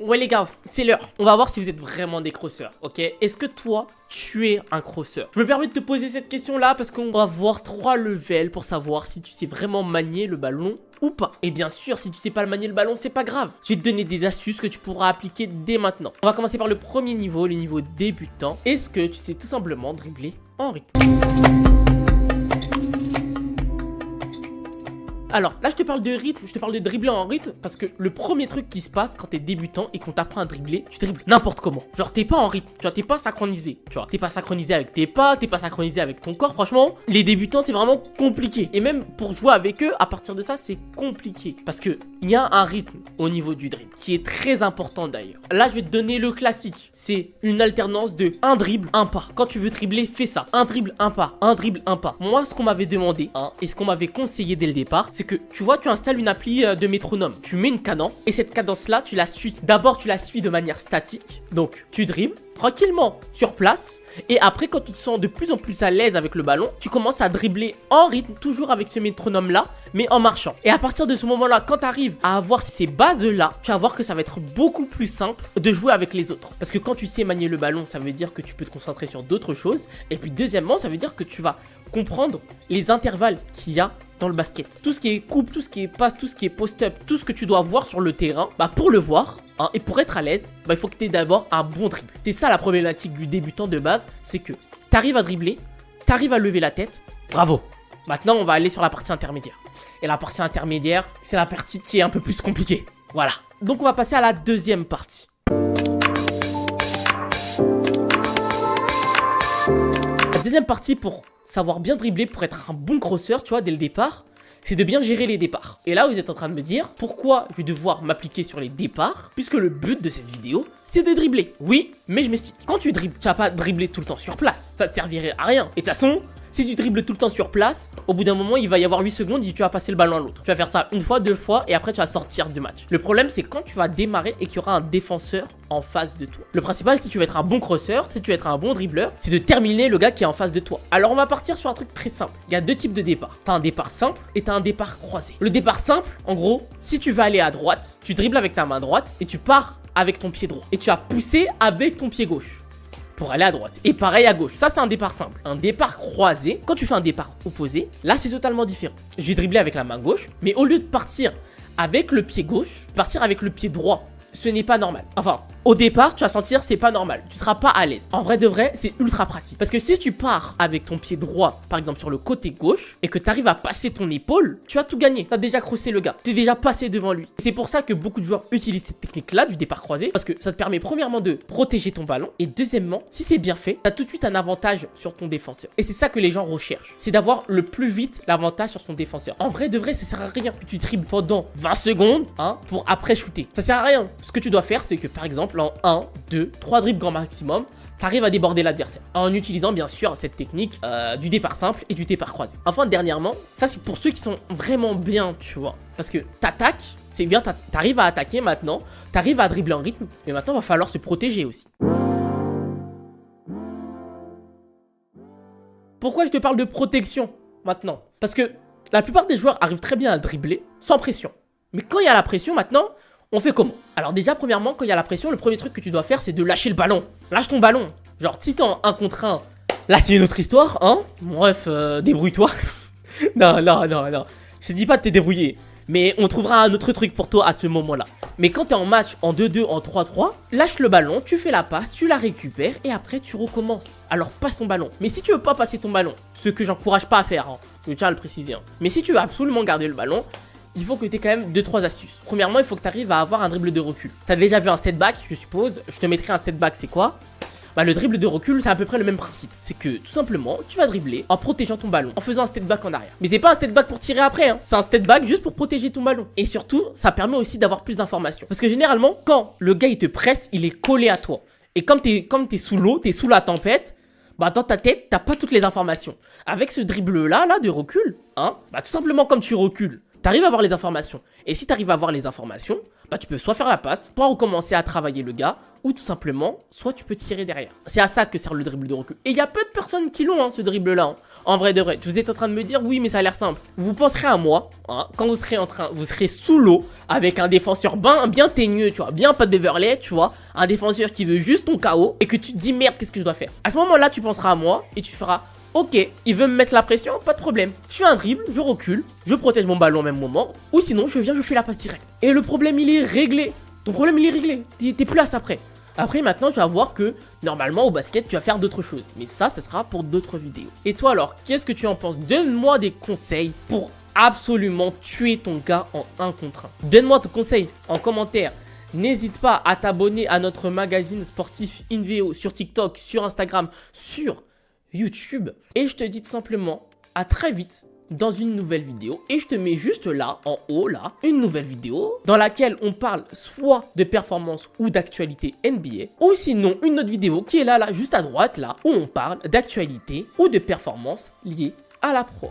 Ouais les gars, c'est l'heure. On va voir si vous êtes vraiment des crosseurs, ok? Est-ce que toi, tu es un crosseur? Je me permets de te poser cette question-là parce qu'on va voir 3 levels pour savoir si tu sais vraiment manier le ballon ou pas. Et bien sûr, si tu sais pas le manier le ballon, c'est pas grave. Je vais te donner des astuces que tu pourras appliquer dès maintenant. On va commencer par le premier niveau, le niveau débutant. Est-ce que tu sais tout simplement dribbler en rythme? Alors, là, je te parle de rythme, je te parle de dribbler en rythme parce que le premier truc qui se passe quand t'es débutant et qu'on t'apprend à dribbler, tu dribbles n'importe comment. Genre, t'es pas en rythme, tu vois, t'es pas synchronisé, tu vois. T'es pas synchronisé avec tes pas, t'es pas synchronisé avec ton corps. Franchement, les débutants, c'est vraiment compliqué. Et même pour jouer avec eux, à partir de ça, c'est compliqué. Parce que il y a un rythme au niveau du dribble qui est très important d'ailleurs. Là, je vais te donner le classique. C'est une alternance de un dribble, un pas. Quand tu veux dribbler, fais ça. Un dribble, un pas. Un dribble, un pas. Moi, ce qu'on m'avait demandé, et ce qu'on m'avait conseillé dès le départ, c'est que, tu vois, tu installes une appli de métronome. Tu mets une cadence et cette cadence-là, tu la suis. D'abord, tu la suis de manière statique. Donc, tu dribbles tranquillement sur place. Et après, quand tu te sens de plus en plus à l'aise avec le ballon, tu commences à dribbler en rythme, toujours avec ce métronome-là, mais en marchant. Et à partir de ce moment-là, quand tu arrives à avoir ces bases-là, tu vas voir que ça va être beaucoup plus simple de jouer avec les autres. Parce que quand tu sais manier le ballon, ça veut dire que tu peux te concentrer sur d'autres choses. Et puis deuxièmement, ça veut dire que tu vas comprendre les intervalles qu'il y a dans le basket. Tout ce qui est coupe, tout ce qui est passe, tout ce qui est post-up, tout ce que tu dois voir sur le terrain, pour le voir, et pour être à l'aise, il faut que tu aies d'abord un bon dribble. C'est ça la problématique du débutant de base, c'est que tu arrives à dribbler, tu arrives à lever la tête, bravo. Maintenant, on va aller sur la partie intermédiaire. Et la partie intermédiaire, c'est la partie qui est un peu plus compliquée. Voilà. Donc, on va passer à la deuxième partie. La deuxième partie pour savoir bien dribbler, pour être un bon crosseur, tu vois, dès le départ, c'est de bien gérer les départs. Et là, vous êtes en train de me dire, pourquoi je vais devoir m'appliquer sur les départs, puisque le but de cette vidéo, c'est de dribbler. Oui, mais je m'explique. Quand tu dribbles, tu vas pas dribbler tout le temps sur place. Ça te servirait à rien. Et de toute façon, si tu dribbles tout le temps sur place, au bout d'un moment, il va y avoir 8 secondes et tu vas passer le ballon à l'autre. Tu vas faire ça une fois, deux fois et après tu vas sortir du match. Le problème, c'est quand tu vas démarrer et qu'il y aura un défenseur en face de toi. Le principal, si tu veux être un bon crosseur, si tu veux être un bon dribbleur, c'est de terminer le gars qui est en face de toi. Alors on va partir sur un truc très simple. Il y a deux types de départ. T'as un départ simple et t'as un départ croisé. Le départ simple, en gros, si tu veux aller à droite, tu dribbles avec ta main droite et tu pars avec ton pied droit. Et tu vas pousser avec ton pied gauche pour aller à droite. Et pareil à gauche. Ça, c'est un départ simple. Un départ croisé, quand tu fais un départ opposé, là, c'est totalement différent. J'ai dribblé avec la main gauche, mais au lieu de partir avec le pied gauche, partir avec le pied droit, ce n'est pas normal. Enfin, au départ, tu vas sentir c'est pas normal. Tu seras pas à l'aise. En vrai de vrai, c'est ultra pratique. Parce que si tu pars avec ton pied droit, par exemple sur le côté gauche, et que tu arrives à passer ton épaule, tu as tout gagné. Tu as déjà crossé le gars. Tu es déjà passé devant lui. C'est pour ça que beaucoup de joueurs utilisent cette technique-là du départ croisé. Parce que ça te permet premièrement de protéger ton ballon. Et deuxièmement, si c'est bien fait, tu as tout de suite un avantage sur ton défenseur. Et c'est ça que les gens recherchent. C'est d'avoir le plus vite l'avantage sur son défenseur. En vrai de vrai, ça sert à rien que tu dribbles pendant 20 secondes pour après shooter. Ça sert à rien. Ce que tu dois faire, c'est que par exemple, en 1, 2, 3 dribbles grand maximum, tu arrives à déborder l'adversaire. En utilisant bien sûr cette technique du départ simple et du départ croisé. Enfin, dernièrement, ça c'est pour ceux qui sont vraiment bien, tu vois. Parce que t'attaques, c'est bien, t'arrives à attaquer maintenant, t'arrives à dribbler en rythme, mais maintenant il va falloir se protéger aussi. Pourquoi je te parle de protection maintenant? Parce que la plupart des joueurs arrivent très bien à dribbler sans pression. Mais quand il y a la pression maintenant, on fait comment? Alors déjà, premièrement, quand il y a la pression, le premier truc que tu dois faire, c'est de lâcher le ballon. Lâche ton ballon. Genre, si t'es en 1 contre 1, là, c'est une autre histoire, hein. Bref, débrouille-toi. Non. Je te dis pas de te débrouiller. Mais on trouvera un autre truc pour toi à ce moment-là. Mais quand t'es en match, en 2-2, en 3-3, lâche le ballon, tu fais la passe, tu la récupères et après, tu recommences. Alors, passe ton ballon. Mais si tu veux pas passer ton ballon, ce que j'encourage pas à faire, je tiens à le préciser. Mais si tu veux absolument garder le ballon, il faut que tu aies quand même 2-3 astuces. Premièrement, il faut que tu arrives à avoir un dribble de recul. Tu as déjà vu un step back, je suppose. Je te mettrai un step back, c'est quoi? Le dribble de recul, c'est à peu près le même principe. C'est que tout simplement, tu vas dribbler en protégeant ton ballon, en faisant un step back en arrière. Mais c'est pas un step back pour tirer après, c'est un step back juste pour protéger ton ballon. Et surtout, ça permet aussi d'avoir plus d'informations. Parce que généralement, quand le gars il te presse, il est collé à toi. Et comme t'es sous l'eau, t'es sous la tempête, dans ta tête, t'as pas toutes les informations. Avec ce dribble-là, de recul, tout simplement comme tu recules, t'arrives à avoir les informations. Et si t'arrives à avoir les informations, tu peux soit faire la passe, soit recommencer à travailler le gars, ou tout simplement, soit tu peux tirer derrière. C'est à ça que sert le dribble de recul. Et il y a peu de personnes qui l'ont, ce dribble-là. En vrai de vrai, vous êtes en train de me dire, oui, mais ça a l'air simple. Vous penserez à moi, hein, quand vous serez sous l'eau, avec un défenseur bien teigneux, tu vois, bien pas de Beverley, tu vois, un défenseur qui veut juste ton KO, et que tu te dis, merde, qu'est-ce que je dois faire? À ce moment-là, tu penseras à moi, et tu feras, ok, il veut me mettre la pression, pas de problème. Je fais un dribble, je recule, je protège mon ballon au même moment, ou sinon, je fais la passe directe. Et le problème, il est réglé. Ton problème, il est réglé. T'es plus là après. Après, maintenant, tu vas voir que, normalement, au basket, tu vas faire d'autres choses. Mais ça, ce sera pour d'autres vidéos. Et toi, alors, qu'est-ce que tu en penses? Donne-moi des conseils pour absolument tuer ton gars en 1 contre 1. Donne-moi tes conseils en commentaire. N'hésite pas à t'abonner à notre magazine sportif InVeo sur TikTok, sur Instagram, sur YouTube. Et je te dis tout simplement, à très vite dans une nouvelle vidéo, et je te mets juste là, en haut là, une nouvelle vidéo dans laquelle on parle soit de performance ou d'actualité NBA, ou sinon une autre vidéo qui est là, juste à droite là, où on parle d'actualité ou de performance liée à la pro.